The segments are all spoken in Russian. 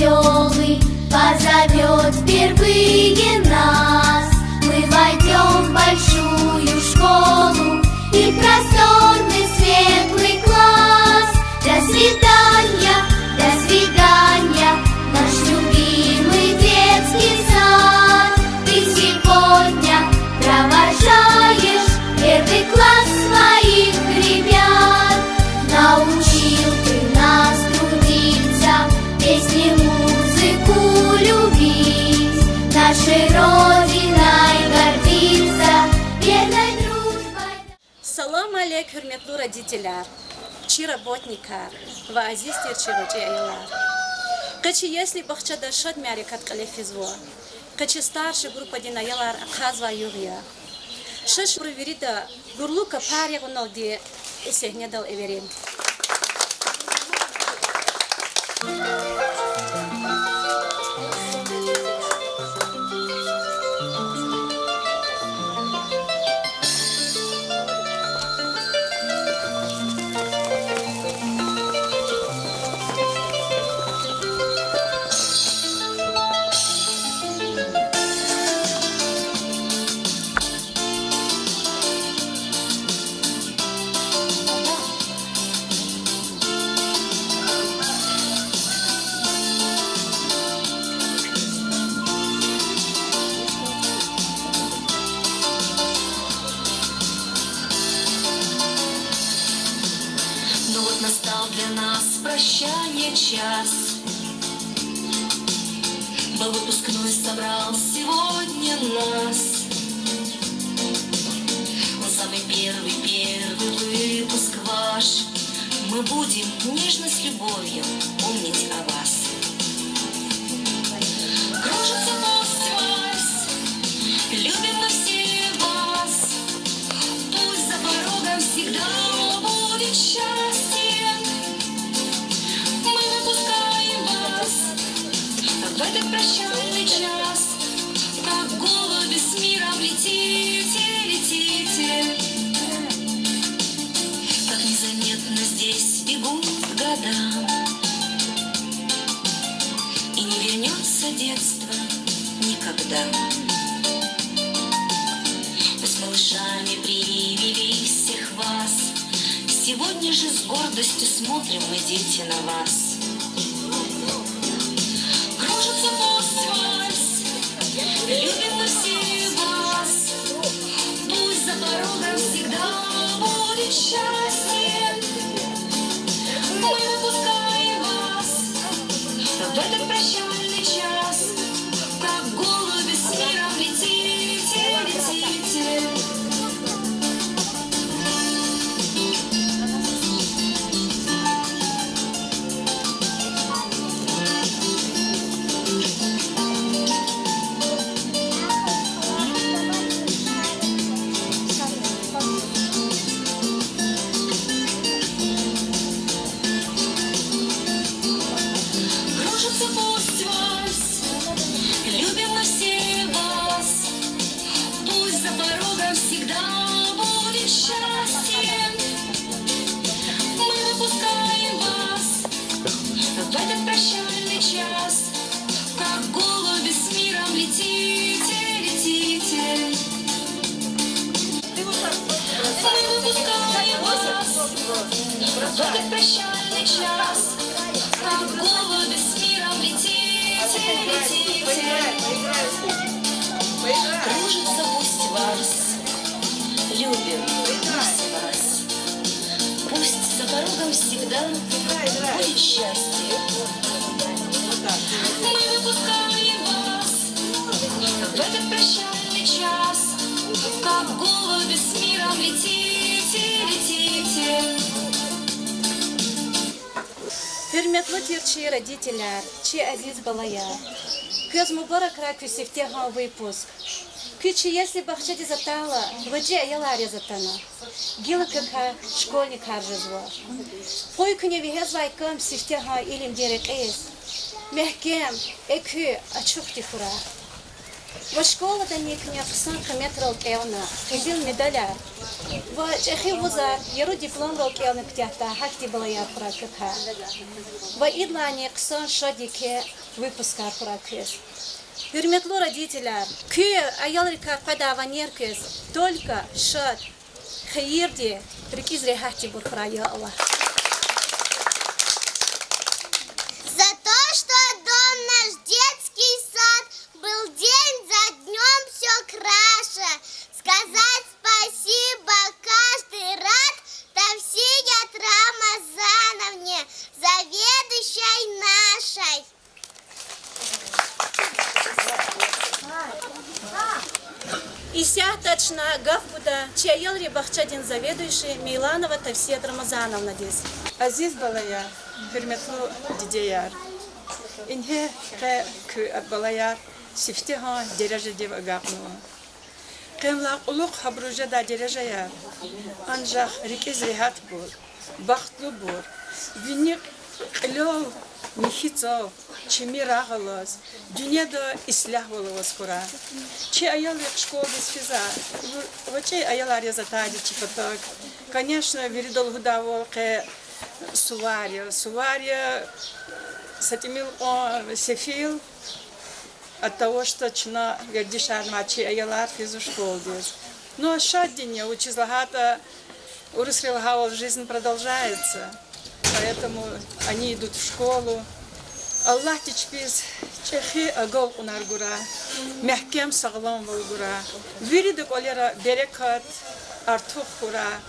веселый позовет впервые нас. Мы войдем в большую школу и в просторный светлый класс. До свидания, наш любимый детский сад. Ты сегодня провожаешь первый класс своих ребят. Научил ты нас трудиться, песни, музыку любить, нашей Родиной гордиться, верной дружбой. Салам алейк, hürmetli родителя, чи работника, ва азиз терчи айялар. Качи если бахчада шад мярикат калефизво, качи старшая группа динаялар казва югия. Шаш проверида гурлука паря гуналди исехнедал эверин. Настал для нас прощание час. Бал выпускной собрал сегодня нас. Он самый первый выпуск ваш. Мы будем нежно с любовью помнить о вас. Кружится пусть вальс, любим мы все вас. Пусть за порогом всегда будет счастье. В этот прощальный час, как голуби с миром летите, летите. Как незаметно здесь бегут года, и не вернется детство никогда. Мы с малышами привели всех вас. Сегодня же с гордостью смотрим мы, дети, на вас. Любим мы все вас. Пусть за порогом всегда будет счастье. Мы выпускаем вас в этот прощальный час, как голуби с миром летите, летите. Любим мы все вас. Пусть за порогом всегда будет счастье. Мы выпускаем вас в этот прощальный час, как голуби с миром летите, летите. Мы выпускаем вас в этот прощальный час, как голуби с миром летите, летите. Кружится пусть вальс, любим пусть вас. Пусть за порогом всегда будет счастье. Мы выпускаем вас в этот прощальный час, как голуби с миром летите, летите. Hürmetli терчи родителя, чи азиз балая. Көз мубарак раку сифтеха выпуск. Кючи если бахчади затала, ваджи аялари затана. Гила кака школьник харжезва. Пой куне вихезвай кам сифтеха илим дерек эс. Мехкем, экю, ачухти хура. Во школа да не кня 500 метров элна, хизил медаля. وشيخي وزار يرو دبلوم روكي أنا كتيرتا حكتي بلايا براكتها وإدلاني قصان شديك выпуска прокес. Hürmetli родителям, köy ayolrika qadavaner kız, только шат, hayırdi, приkiz rehati buraya Allah. За то, что дом наш детский сад был день за днем все краше. Сказать спасибо каждый рад Тавсия Рамазановне, заведующей нашей. Исяточно гавбуда, чаял рибахчадин заведующий Миланова Тавсия Рамазановна здесь. Aziz balaya, hürmetli didiyer. İnhe ke balaya siftiha derece dev agapnu. Qemla uluk habruja da derece ya. Ancak rikiz rihat bur, baxtlı bur. Vinik ilov mihitsov, çimir ağılız. Dünyada islah oluvuz kura. Çi ayal в школе сфиза. Вачей ayalar yazatadi чипоток. Конечно, веридол гудавол ке Сувария сатимил сефил от того, что чина вердишар мачи аялар физу школу здесь. Но шаддине учизлагата урысрилгава жизнь продолжается, поэтому они идут в школу. Аллах тичпиз чехи агол унаргура, мягкем саглам волгура, виридок олера берекат артух хура,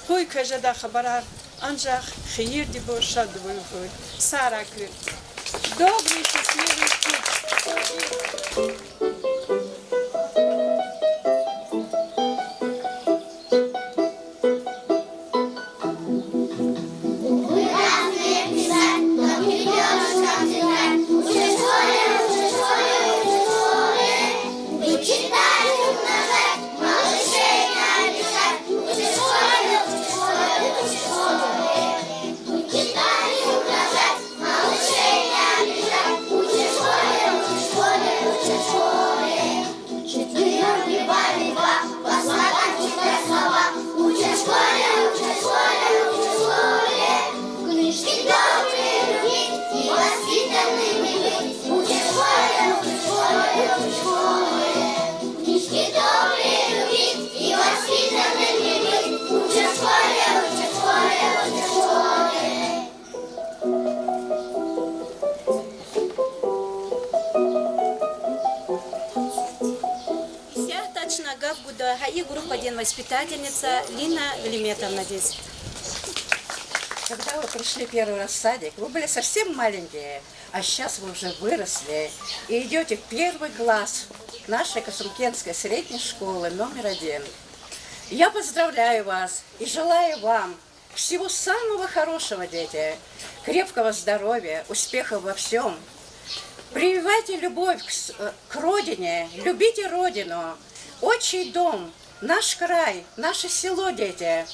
хуй кажада хабарар. Ancak hayır dibu şad bulgur, saraklı, добрый, счастливый путь. И группа один воспитательница Лина Велиметовна здесь. Когда вы пришли первый раз в садик, вы были совсем маленькие, а сейчас вы уже выросли и идете в первый класс нашей Касумкенской средней школы номер 1. Я поздравляю вас и желаю вам всего самого хорошего, дети, крепкого здоровья, успехов во всем. Прививайте любовь к родине, любите родину, отчий дом, наш край, наше село, дети.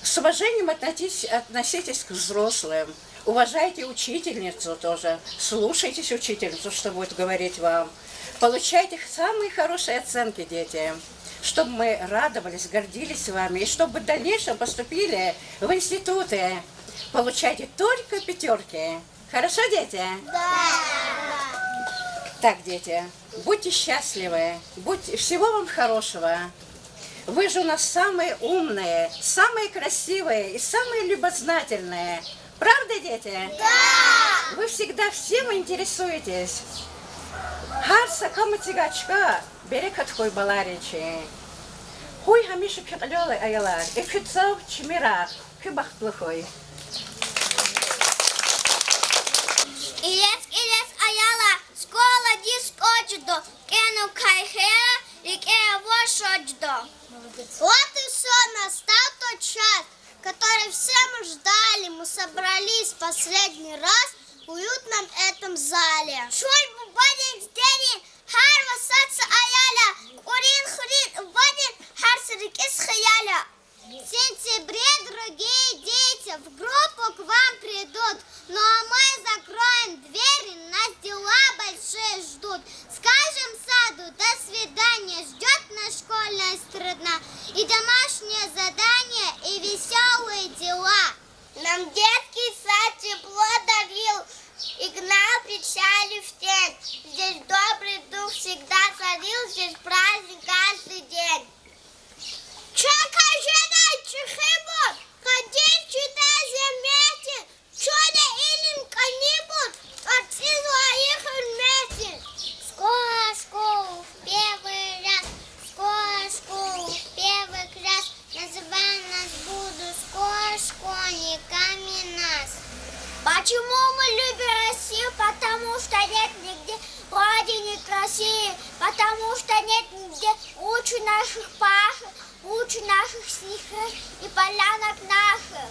С уважением относитесь к взрослым. Уважайте учительницу тоже. Слушайтесь учительницу, что будет говорить вам. Получайте самые хорошие оценки, дети. Чтобы мы радовались, гордились вами. И чтобы в дальнейшем поступили в институты. Получайте только 5. Хорошо, дети? Да. Так, дети, будьте счастливы, всего вам хорошего. Вы же у нас самые умные, самые красивые и самые любознательные. Правда, дети? Да! Вы всегда всем интересуетесь. Харса каматигачка, берекат хой баларичи. Хуй хамиши пхитлёлы аялар, и пхитцав чмирах, хибах плохой. Илес аяла, школа дискочдо, кену кайхера и кево шодждо. Вот и все, настал тот час, который все мы ждали. Мы собрались в последний раз в уютном этом зале. Шуль бубадин сдерин, харва саца аяля, урин хурин вадин, харсарикис хаяля. В сентябре, дорогие дети, в группу к вам придут, ну а мы закроем двери, нас дела большие ждут. Скажем саду до свидания, ждет нас школьная страна. и домашнее задание, и веселые дела. Нам детский сад тепло дарил и гнал печали в тень. Здесь добрый дух всегда царил, здесь праздник каждый день. Чекай, жена, чехибут, ходи, читай, замети, чудо илинка не будут, отцы своих вместе. Скоро школу в первый раз, скоро школу в первый класс, называй нас буду скоро школьниками нас. Почему мы любим Россию? Потому что нет нигде родине красивее, потому что нет нигде лучше наших пашек, лучше наших снегов и полянок наших.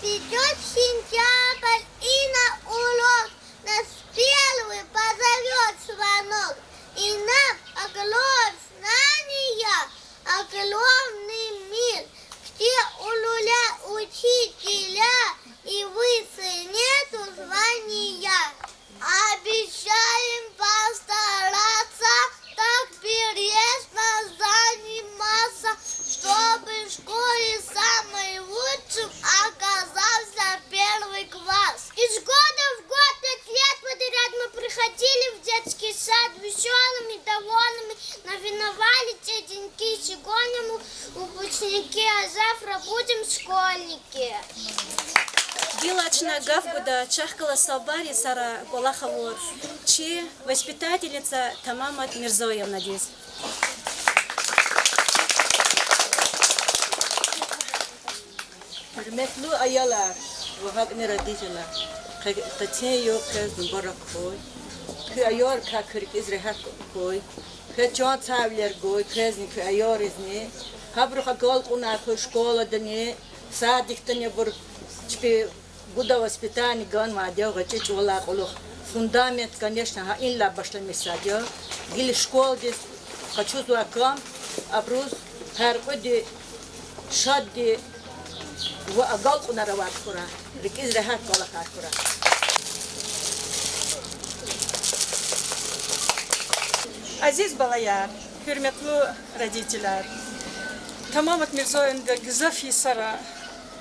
Придет сентябрь и на урок нас первый позовет звонок, и нам огромное знания, огромный мир, где у люля учителя и выше нету звания. Обещаем постараться так бережно заниматься, чтобы в школе самый лучшим оказался первый класс. Из года в год 5 лет подряд мы приходили в детский сад веселыми, довольными, навиновали те деньки, сегодня мы выпускники, а завтра будем школьники. Билачна Гавгуда Чахкала Салбари Сара Голахавор, чи воспитательница Тамамат Мирзоевна здесь. Hürmetli ayalar ve hakni radiciler. Kaçen yok kez mübarek koy. Kı ayar ka kırk izrehat koy. Kı can tavler koy. Kez ni kı ayar izni. Habruha gal kuna kı şkola dani. Sadik tani bur çpi Гуда воспитание ган мадё гаче чола колох фундамент конечно инла башлами садё гил школ дис хочу туакам абруз хар коди шадди ва агал куна рават кура рикиз рахат кола хар кура Aziz balalar, hürmetli родителяр, Тамамат Мирзоевна Гзафи Сара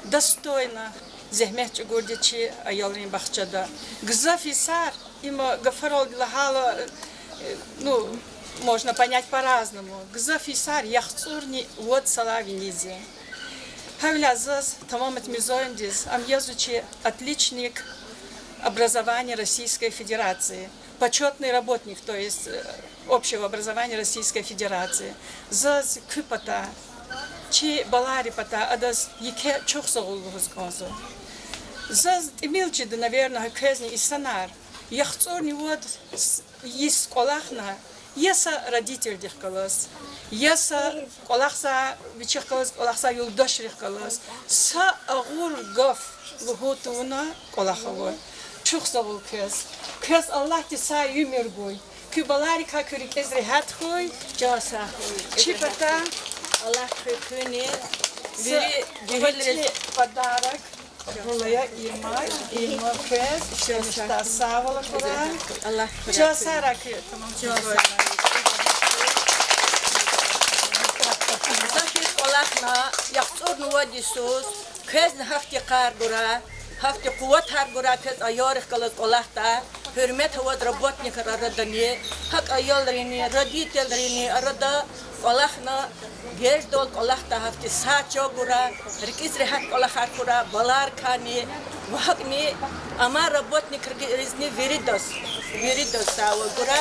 достойно зехмет гордичи аялрин бахчада. Гзафи Сар има гафарал лахала, ну, можно понять по-разному. Гзафи Сар яхцурни вот салавинизе. Павлязаз Тамамат Мирзоевна диз амьязучи отличник образования Российской Федерации. Почетный работник, то есть общего образования Российской Федерации. Заз кыпата, чи балари пата, адаз яке чухсагулгуз газу. Заз имелчи, да, наверное, кезни и санар. Яхцорни вот есть колахна, еса родитель дихкалас, еса колахса вичихкалас, колахса юлдаш дихкалас. Са агур гаф лухотуна колахавой. Чухсагул кез. Кез Аллах ти са юмир гой. Kübaları kakürük ezrehat koy, Casa çipata, Allah kökünü veri pодарок, buraya ima kez, şöyle sağlık olan, Allah casa rakı, tamam Zafir kolakna yaxtur nuwadisus kez hakti qargura hakti quwat hargura kez ayarih kalas kolakta hürmet havad работник aradani hak ayalrini raditelrini arada kolakna gez dol kolakta hakti sacho gura rikizri hak kolakar gura balar khani wahni ama работник rizni veridos sawa gura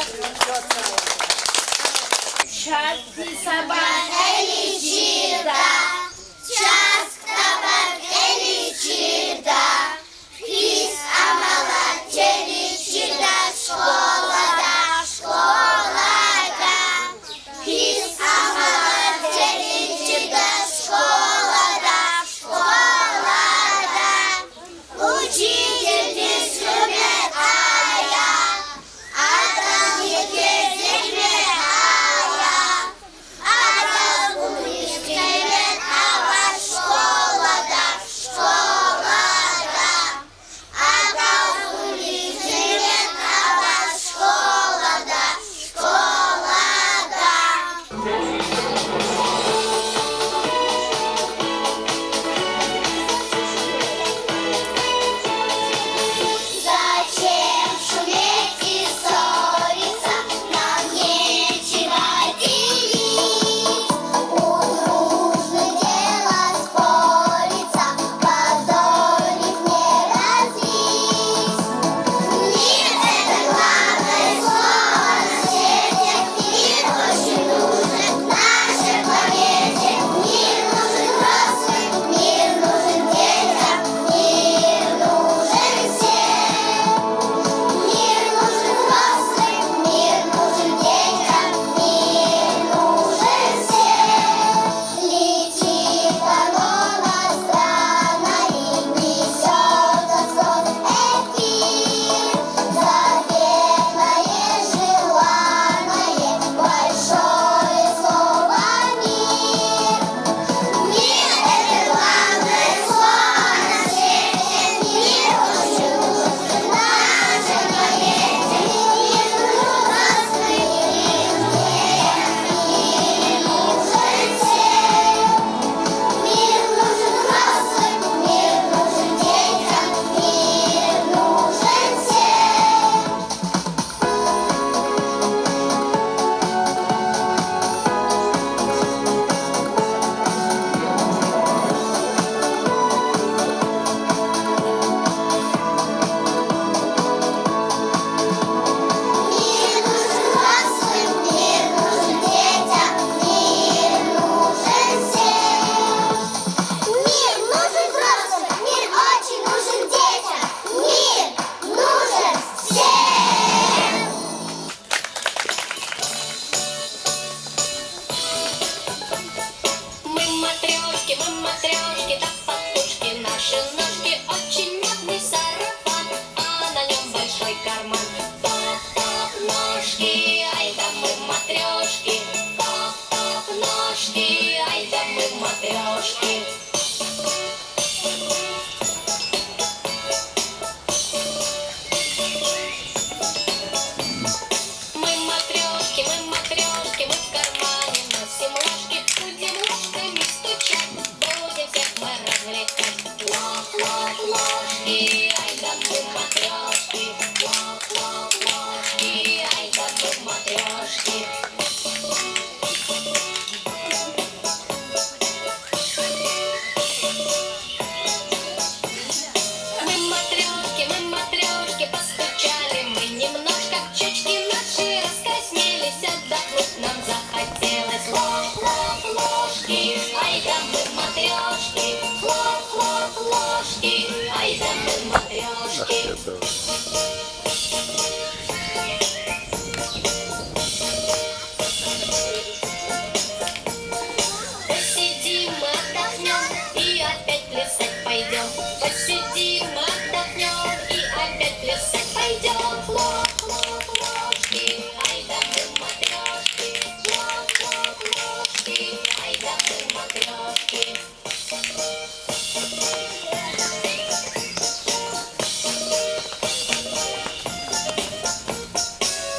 Часто богели чида, пис амала тели чида, школа да, пис амала тели чида, школа да, учитель без любит ая, адам не без любит ая, адам умный скелет. матрешки, да подушки, наши ножки, очень модный сарафан, а на нем большой карман. Топ-топ ножки, ай да мы матрешки, топ-топ ножки, ай да мы матрешки. Мы матрешки, мы в кармане носим ложки, будем ложками стучать, будем всех мы развлекать. Лоп-лоп ложки, ай да мы матрешки, лоп-лоп ложки, ай да мы матрешки. Мы матрешки, постучали мы немножко, щечки наши раскраснелись, отдохнуть нам захотелось. Хлоп-хлоп ложки, ай да мы матрешки, хлоп-хлоп ложки, ай да мы матрешки. Посидим, отдохнем и опять плясать пойдем. Посидим, отдохнем и опять плясать пойдем. Хлоп-хлоп ложки, ай да мы матрешки, хлоп-хлоп ложки, ай да мы матрешки.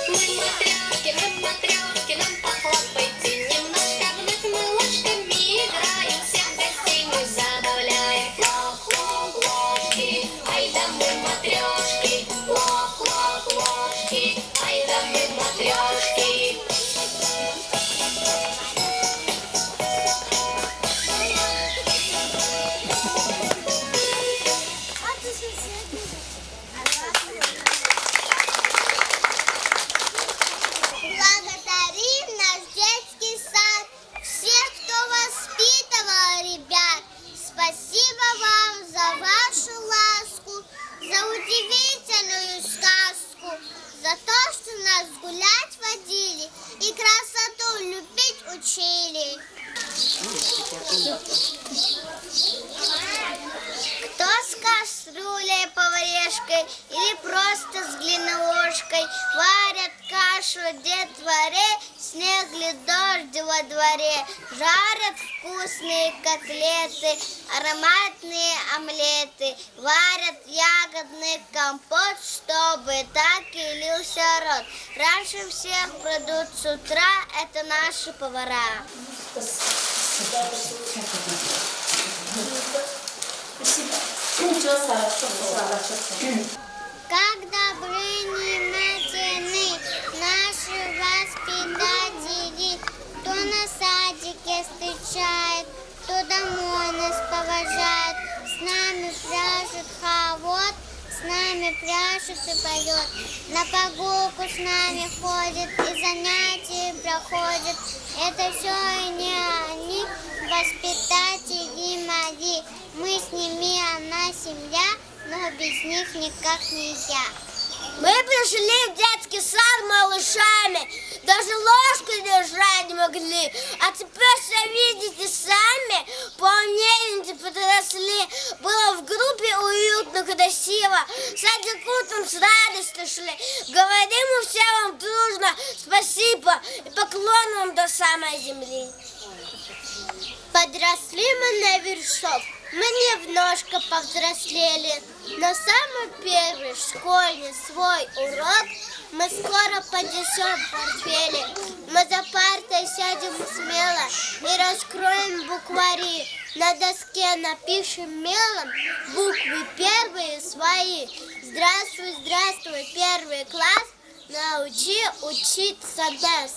Мы матрешки, нам похлопайте немножко, вновь мы ложками играем, всех гостей мы забавляем. Хлоп-хлоп ложки, ай да мы матрешки, хлоп-хлоп ложки, ай да мы матрешки. Благодарим наш детский сад, всех, кто воспитывал ребят. Спасибо вам за вашу ласку, за удивительную сказку, за то, что нас гулять водили и красоту любить учили. Кто с кастрюлей, поварешкой или просто с глиноложкой варят кашу детворе, снег ли дождь во дворе, жарят вкусные котлеты, ароматные омлеты, варят ягодный компот, чтобы так и лился рот. Раньше всех придут с утра, это наши повара. Как добры ненаделены наши воспитатели, кто на садике встречает, кто домой нас провожает, с нами пляшет хоровод, с нами пляшет и поет, на прогулку с нами ходит и занятия проходит. Это все и не они, воспитатели мои, мы с ними одна семья, но без них никак нельзя. Мы пришли в детский сад малышами, даже ложку держать не могли, а теперь все видите сами, полнее подросли, было в группе уютно, красиво, в садик утром с радостью шли, говорим мы все вам дружно спасибо и поклон вам до самой земли. Подросли мы на вершок, мы немножко повзрослели, но самый первый школьный свой урок мы скоро понесем в портфеле. Мы за партой сядем смело и раскроем буквари. На доске напишем мелом буквы первые свои. Здравствуй, здравствуй, первый класс, научи учиться нас.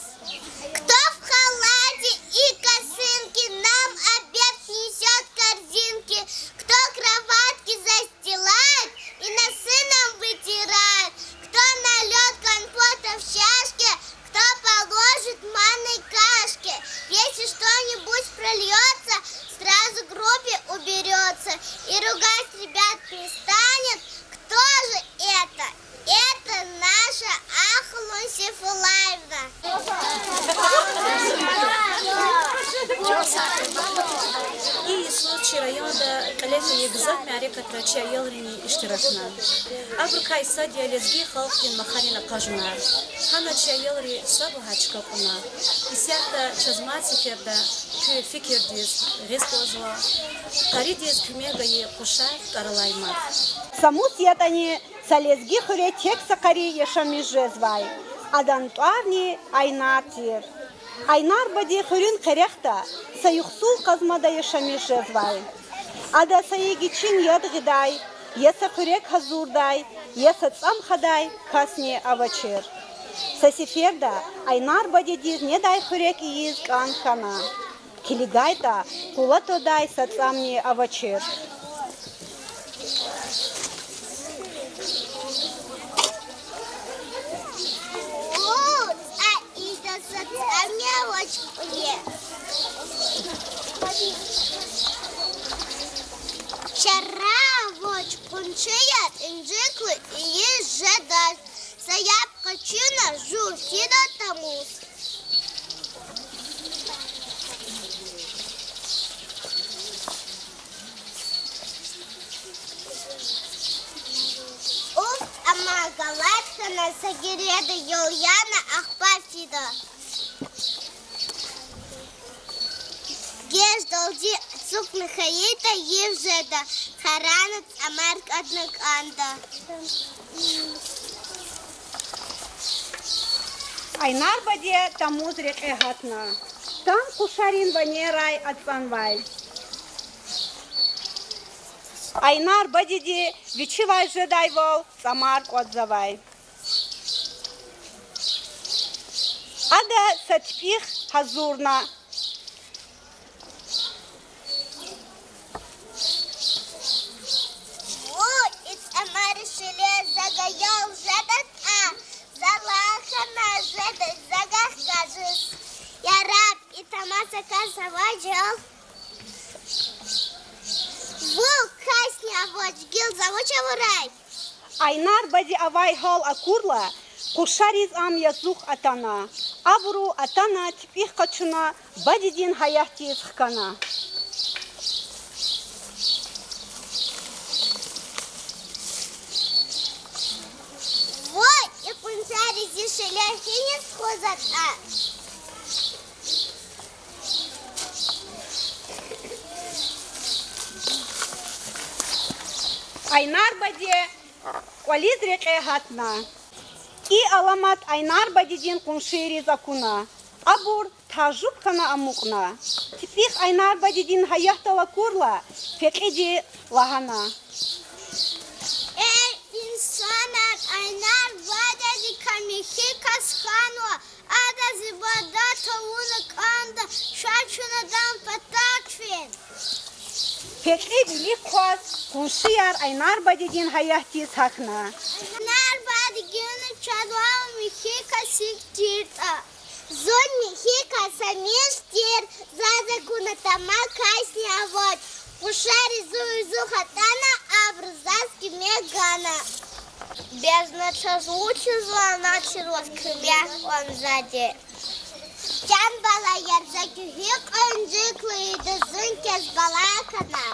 Кто в халате и косынке нам обед несет корзинки, кто кроватки застилает и носы нам вытирает, кто нальет компота в чашке, кто положит манной кашки. Если что-нибудь прольется, сразу в группе уберется и ругать ребят не станет. Кто же это? Это наша Ахлун Сейфулаевна. تيرتشي رياضة قلافة يجزاك معركة تراتشي يلريني اشتراكنا أبر كايسا ديالزجي خلق المخارين قاجنا هما تشي يلري صبوها تشكوكنا إسياتا تشزمات سفيردا كي فكر ديز غيسكوزوا قريد ديز كميغاي قشار كارلايمات Саму сетани салезги хуре тек сакари ешами жезвай. Адан туарни айнатир. Айнар бади хурин керехта саюхсул казмада ешами жезвай. Ада саегичин ядгидай, еса хурек хазурдай, еса цам хадай касни авачир. Сасиферда айнар бади диз не дай хурек ииз канхана. Килигайта кулатодай сацамни авачир. Вчера воч пунчият инжиклы и ежедать. Заябка чина жу хида тамус. Уф, ама галатка на сагиреда Юльяна Ахпасида. Геш долди цук Михаита Евжеда, Харанец Амарк Аднаканда. Айнар баде тамуз рекегатна. Там кушарин банерай атванвай. Айнар бадиди вичивай жедай вол самарк отзывай. Ада сатпих хазурна. Загаял жедат, залахана жедат, загах кажес. Я раб и тамаса казаваджал. Вул касня воч гил завоча вурай. Айнар бади авай хол акурла, кушариз ам язух атана. Абру атана типих качуна, бадидин хаяхти изхкана. Вот и пунцари зишеля хинес хозат Айнар баде вализ рекегатна. И аламат айнар бадидин куншири закуна. Абур тажуб кана амукна. Типих айнар бадидин хаяхтала курла, фекиди лагана. İnsanlar aynar vadedi kamiki kaskano ada zibada tavunu kanda şaçunadan patakfin. Фекли били квас куншияр айнар бадидин хаяхти сакна. Aynar vadi günü çadval miki kasik tirta. Zon miki kasamiş tir zaza kunatama kasnya vod. Пушари зуизу хатана, а брзаски мегана. Без начазлучизла началось крыбях он сзади. Тян балаяр закюхик онжиклы и дызынке с балакана.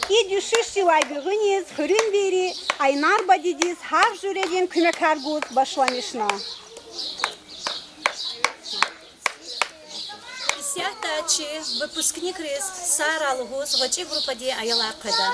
И düşüşü вайбығыныз хүрін бері айнар бадидиз хар жүреден күмекаргуз башламышна. Сятачи, выпускник РИС Сара Лугус, вачи группа Ди Аяла Када.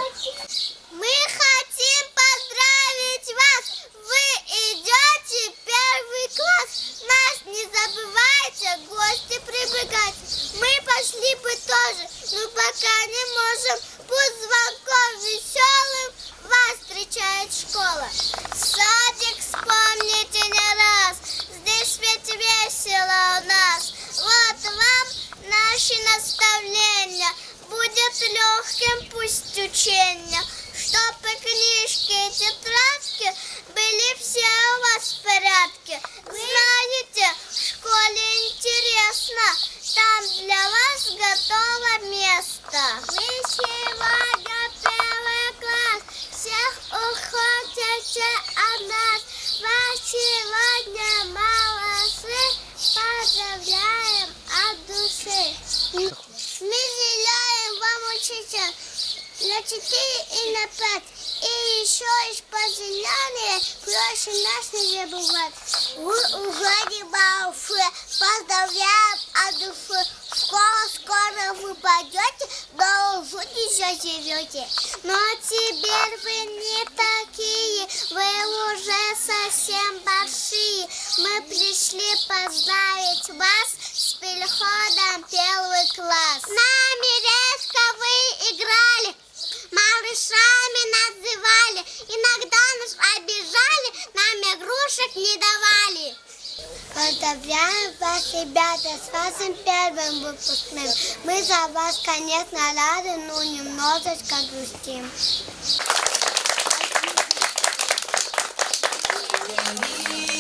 Мы хотим поздравить вас! Вы идете первый класс! Нас не забывайте гости прибегать! Мы пошли бы тоже, но пока не можем. Пусть звонком веселым вас встречает школа. Садик вспомните не раз, здесь ведь весело у нас. Вот вам наши наставления, будет легким пусть учение, чтобы книжки и тетрадки были все у вас в порядке. Знаете, в школе интересно, там для вас готово место. Мы сегодня первый класс, всех уходите от нас. Вас сегодня молодцы, поздравляем от души. Мы желаем вам, учитель, на 4 и на 5. И еще из позеленые проще нас не забывать. Вы угодили Бауфе, поздравляем от души. Скоро вы пойдете, но вы еще живете. Но теперь вы не такие, вы уже совсем большие. Мы пришли поздравить вас с переходом в 1 класс. С нами редко вы играли, малышами называли. Иногда нас обижали, нам игрушек не давали. Поздравляем вас, ребята, с вашим 1 выпускным. Мы за вас, конечно, рады, но немножечко грустим.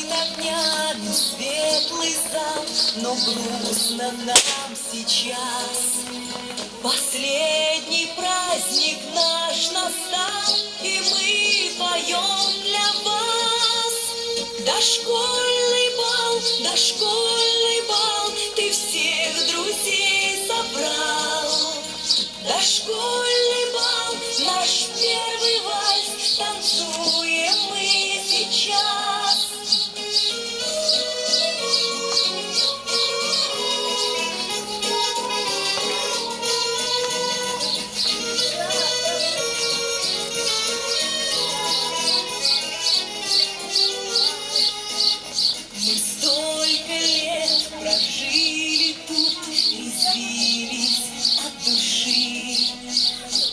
Над днями светлый зал, но грустно нам сейчас. Последний праздник наш настал, и мы поем для вас. Дошкольный бал, ты всех друзей собрал. Дошкольный бал, наш первый вальс, танцуем мы сейчас. Мы столько лет прожили тут, резвились от души.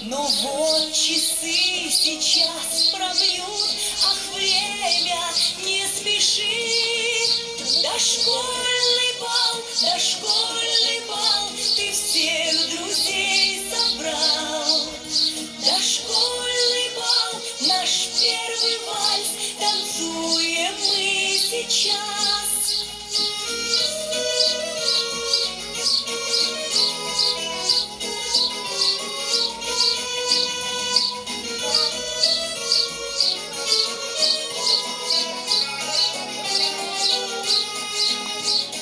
Но вот часы сейчас пробьют, ах, время не спеши. Дошкольный бал, ты всех друзей собрал. Дошкольный бал, наш первый вальс, танцуем мы сейчас.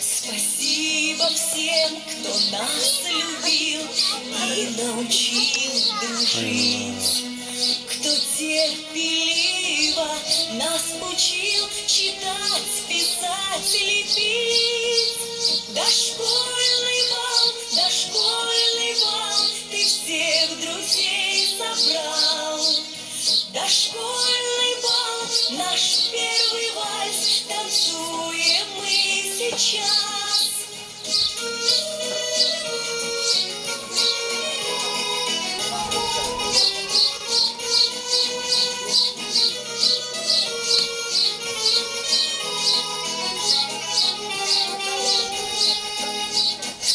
Спасибо всем, кто нас любил и научил дружить, кто терпеливо нас учил читать, писать, лепить. Дошкольный бал, ты всех друзей собрал. Дошкольный бал, наш первый вальс, танцуем мы сейчас.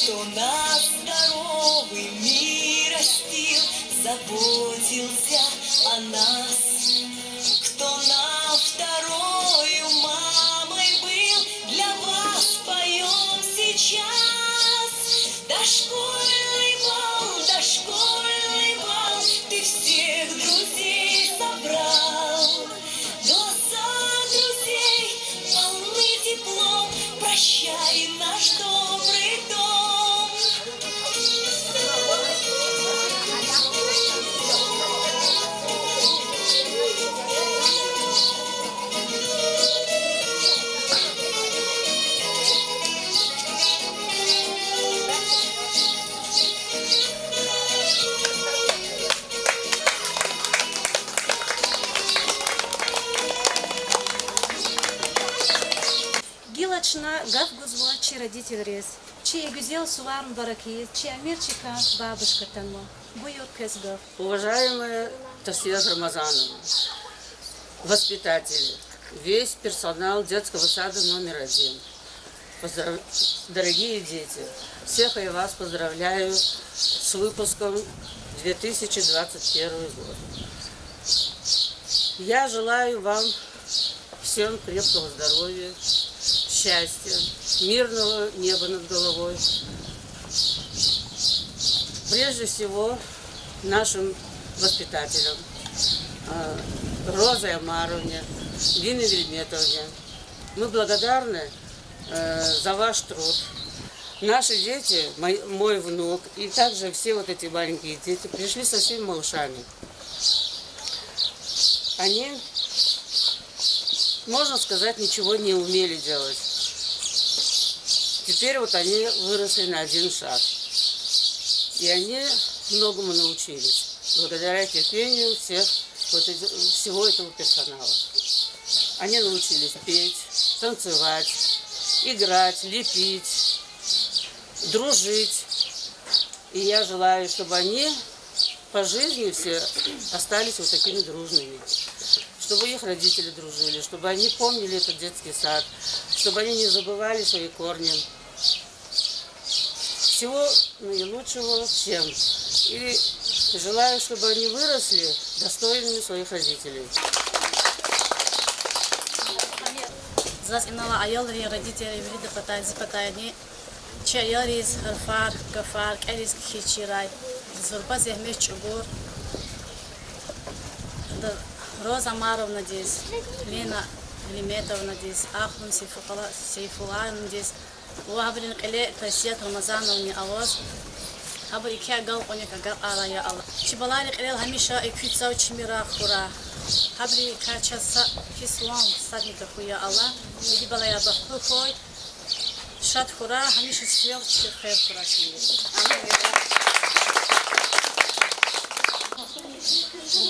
Кто нас здоровыми растил, заботился о нас. Кто на вторую мамой был, для вас поем сейчас. Дошкольный бал, ты всех друзей собрал. Глаза друзей полны теплом, прощай наш добрый дом. Гилачна гав гузва, чи родитель рез, чи гузел суварн бараки, чи амирчика бабушка танмо. Буйор кезгав. Уважаемая Тасия Рамазановна, воспитатели, весь персонал детского сада номер 1, дорогие дети, всех и вас поздравляю с выпуском 2021 год. Я желаю вам всем крепкого здоровья, счастья, мирного неба над головой. Прежде всего, нашим воспитателям, Розе Амаровне, Дине Вельметовне, мы благодарны за ваш труд. Наши дети, мой внук и также все вот эти маленькие дети пришли совсем малышами. Они, можно сказать, ничего не умели делать. Теперь вот они выросли на один шаг. И они многому научились. Благодаря терпению всего этого персонала. Они научились петь, танцевать, играть, лепить, дружить. И я желаю, чтобы они по жизни все остались вот такими дружными. Чтобы их родители дружили, чтобы они помнили этот детский сад, чтобы они не забывали свои корни. Всего наилучшего всем. И желаю, чтобы они выросли достойными своих родителей. Зас инала айолри родители врида патайни че айорис харфар гафар кэрис хичирай зурба зехмеш чугур Роза Маровна здесь, Лена Лиметовна здесь, Ахун Сейфулаевна здесь, Уабрин Кале Тасият Рамазановна Алоз, Абри Кя Гал Оника Гал Алая Алла. Чибалари Калел Хамиша Эквицау Чимира Хура, Абри Качаса Фислам Садника Хуя Алла, Иди Балая Бахухой, Шат Хура, Хамиша Сфел Чирхер Хура Шмир.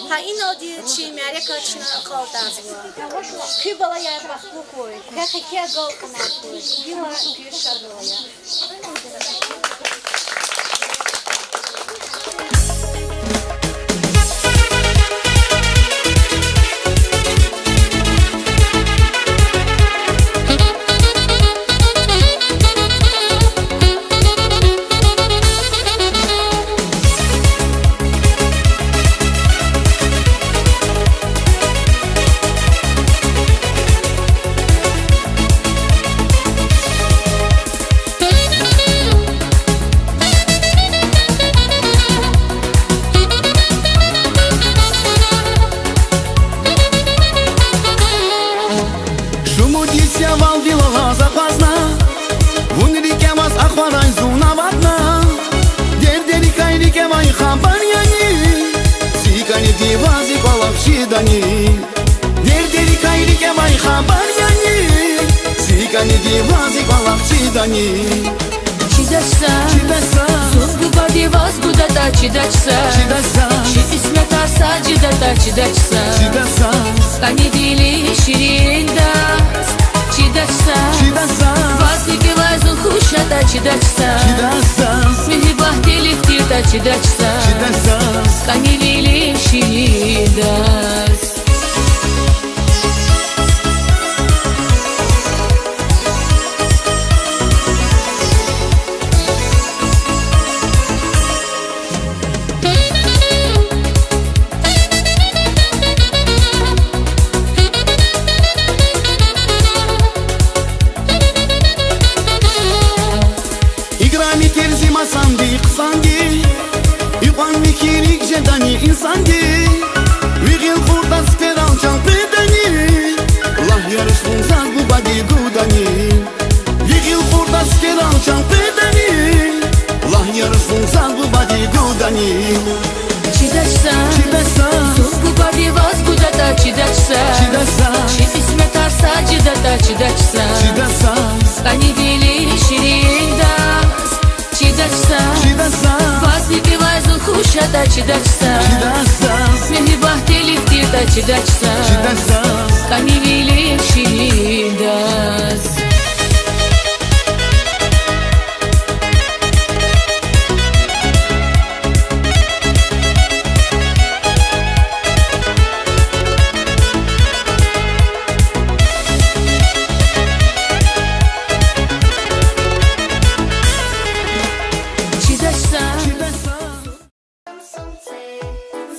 Ha inodi chimere kachna qaltazwa. Kibala ya bakhukoy. Ka khakia gal qamakoy. Dima kishadloya.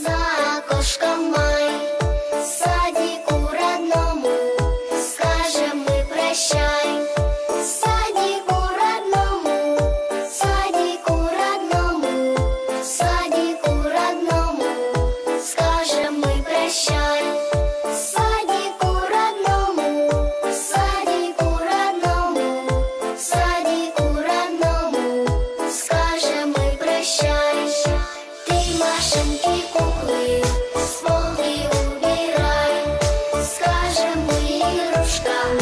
За окошком май, садику родному. Машинки, куклы, с полки убирай. Скажем мы игрушкам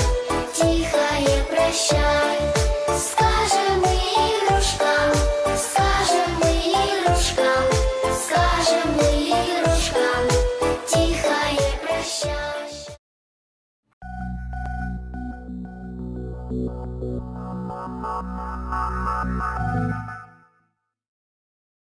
тихое прощай. Скажем мы игрушкам, скажем мы игрушкам, скажем мы игрушкам тихое прощай. Thank you.